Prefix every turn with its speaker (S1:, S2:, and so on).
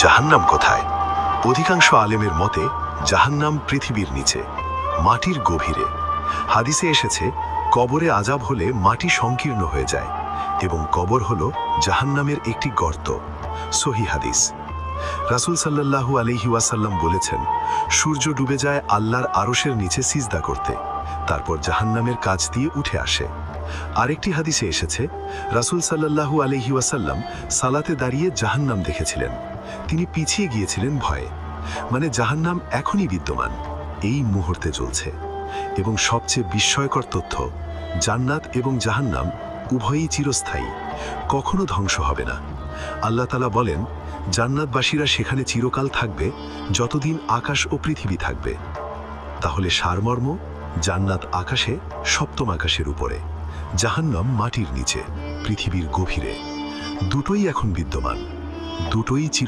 S1: জাহান্নাম কোথায়? অধিকাংশ আলেমের মতে জাহান্নাম পৃথিবীর নিচে, মাটির গভীরে। হাদিসে এসেছে, কবরে আযাব হলে মাটি সংকীর্ণ হয়ে যায় এবং কবর হল জাহান্নামের একটি গর্ত। সহিহ হাদিস। রাসূল সাল্লাল্লাহু আলাইহি ওয়াসাল্লাম বলেছেন, সূর্য ডুবে যায় আল্লাহর আরশের নিচে সিজদা করতে, তারপর জাহান্নামের কাছ দিয়ে উঠে আসে। আরেকটি হাদিসে এসেছে, রাসূল সাল্লাল্লাহু আলাইহি ওয়াসাল্লাম সালাতে দাঁড়িয়ে জাহান্নাম দেখেছিলেন। তিনি পিছিয়ে গিয়েছিলেন ভয়ে, মানে জাহান্নাম এখনই বিদ্যমান, এই মুহূর্তে চলছে। এবং সবচেয়ে বিস্ময়কর তথ্য, জান্নাত এবং জাহান্নাম উভয়ই চিরস্থায়ী, কখনো ধ্বংস হবে না। আল্লাহ তাআলা বলেন, জান্নাতবাসীরা সেখানে চিরকাল থাকবে, যতদিন আকাশ ও পৃথিবী থাকবে। তাহলে সারমর্ম, জান্নাত আকাশে, সপ্তম আকাশের উপরে, জাহান্নাম মাটির নিচে, পৃথিবীর গভীরে। দুটোই এখন বিদ্যমান, দুটোই চির